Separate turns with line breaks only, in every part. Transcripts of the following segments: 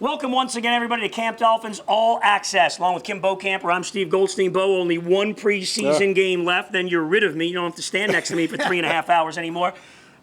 Welcome once again, everybody, to Camp Dolphins All Access. Along with Kim Beaucamper, I'm Steve Goldstein. Bo, only one preseason game left, then you're rid of me. You don't have to stand next to me for 3.5 hours anymore.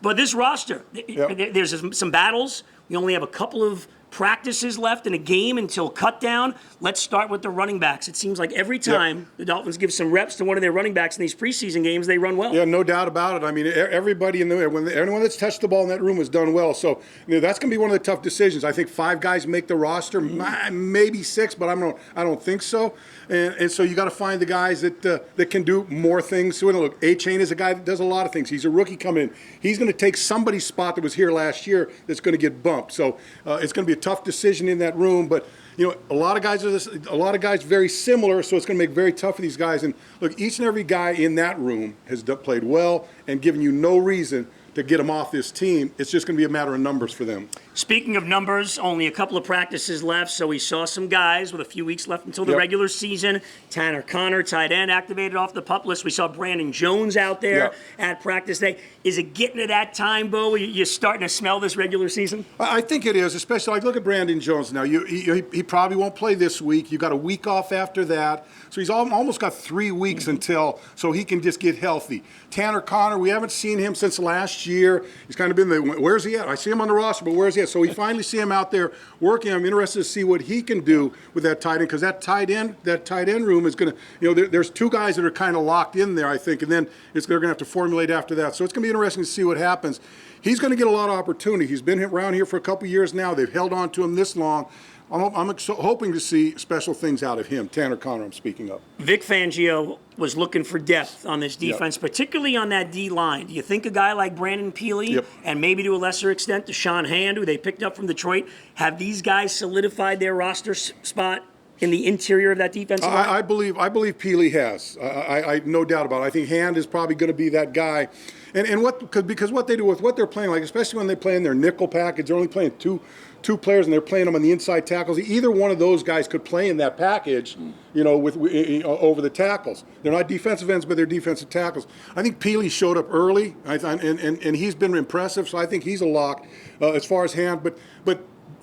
But this roster, there's some battles. We only have a couple of practices left in a game until cut down. Let's start with the running backs. It seems like every time the Dolphins give some reps to one of their running backs in these preseason games, they run well.
Yeah, no doubt about it. I mean, everybody in there, anyone that's touched the ball in that room has done well. So that's going to be one of the tough decisions. I think 5 guys make the roster, maybe 6, but I don't think so. And so you got to find the guys that can do more things. So look, A-Chain is a guy that does a lot of things. He's a rookie coming in. He's going to take somebody's spot that was here last year that's going to get bumped. So it's going to be a tough decision in that room, but a lot of guys very similar, so it's going to make it very tough for these guys. And look, each and every guy in that room has played well and given you no reason to get them off this team. It's just going to be a matter of numbers for them.
Speaking of numbers, only a couple of practices left, so we saw some guys with a few weeks left until the regular season. Tanner Connor, tight end, activated off the PUP list. We saw Brandon Jones out there at practice day. Is it getting to that time, Bo? You're starting to smell this regular season?
I think it is, especially look at Brandon Jones now. He probably won't play this week. You got a week off after that, so he's almost got 3 weeks until so he can just get healthy. Tanner Connor, we haven't seen him since last year. He's kind of been where's he at? I see him on the roster, but where's he at? So we finally see him out there working. I'm interested to see what he can do with that tight end, because that tight end room is going to, there's 2 guys that are kind of locked in there, I think, and then they're going to have to formulate after that. So it's going to be interesting to see what happens. He's going to get a lot of opportunity. He's been around here for a couple years now. They've held on to him this long. I'm hoping to see special things out of him. Tanner Connor, I'm speaking of.
Vic Fangio was looking for depth on this defense, particularly on that D-line. Do you think a guy like Brandon Peely and maybe to a lesser extent Deshaun Hand, who they picked up from Detroit, have these guys solidified their roster spot in the interior of that defensive line?
I believe Peely has. I no doubt about it. I think Hand is probably going to be that guy. And because what they do with what they're playing, like especially when they play in their nickel package, they're only playing two players and they're playing them on the inside tackles. Either one of those guys could play in that package, with over the tackles. They're not defensive ends, but they're defensive tackles. I think Peely showed up early, and he's been impressive. So I think he's a lock as far as Hand. But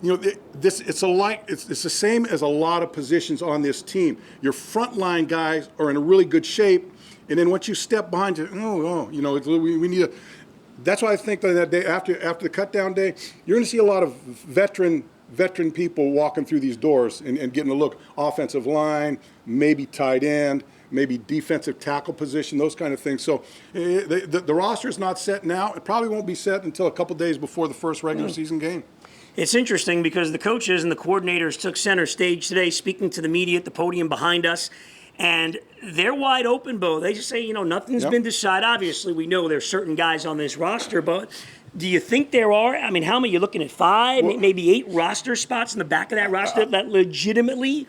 it's the same as a lot of positions on this team. Your frontline guys are in a really good shape. And then once you step behind, we need a. That's why I think that day after the cutdown day, you're going to see a lot of veteran people walking through these doors and getting a look. Offensive line, maybe tight end, maybe defensive tackle position, those kind of things. So the roster is not set now. It probably won't be set until a couple days before the first regular season game.
It's interesting because the coaches and the coordinators took center stage today, speaking to the media at the podium behind us. And they're wide open, Bo. They just say, nothing's been decided. Obviously, we know there's certain guys on this roster, but do you think there are? I mean, how many? You're looking at 5, maybe 8 roster spots in the back of that roster that legitimately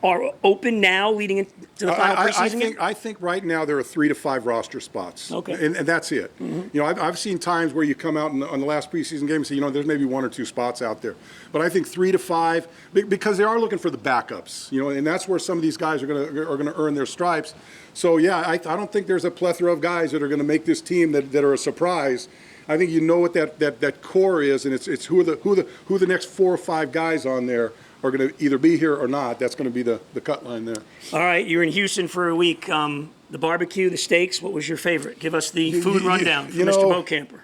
are open now leading into the final preseason game?
I think right now there are 3 to 5 roster spots.
Okay.
And that's it. Mm-hmm. I've seen times where you come out on the last preseason game and say, there's maybe 1 or 2 spots out there. But I think 3 to 5, because they are looking for the backups, and that's where some of these guys are going to earn their stripes. So, I don't think there's a plethora of guys that are going to make this team that are a surprise. I think what that core is, and it's who the next 4 or 5 guys on there are going to either be here or not. That's going to be the cut line there.
All right, you're in Houston for a week. The barbecue, the steaks, what was your favorite? Give us the food rundown from Mr. Beaucamper.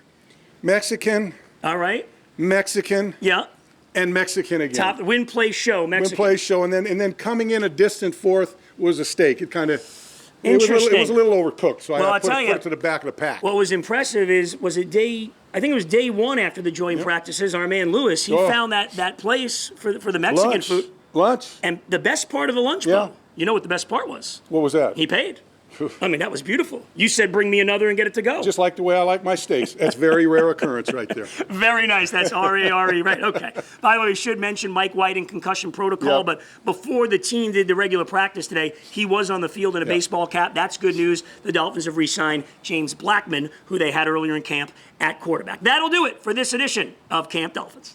Mexican.
All right.
Mexican.
Yeah.
And Mexican again.
Top win, play, show. Mexican.
Win, play, show, and then coming in a distant fourth was a steak. It kind of.
Interesting.
It was a little overcooked, so I put it to the back of the pack.
What was impressive I think it was day 1 after the joint practices, our man Lewis, he found that place for the Mexican food.
Lunch.
And the best part of the lunch, Bo, you know what the best part was?
What was that?
He paid. I mean, that was beautiful. You said bring me another and get it to go.
Just like the way I like my steaks. That's very rare occurrence right there.
Very nice. That's R-A-R-E, right? Okay. By the way, we should mention Mike White in concussion protocol, but before the team did the regular practice today, he was on the field in a baseball cap. That's good news. The Dolphins have re-signed James Blackman, who they had earlier in camp at quarterback. That'll do it for this edition of Camp Dolphins.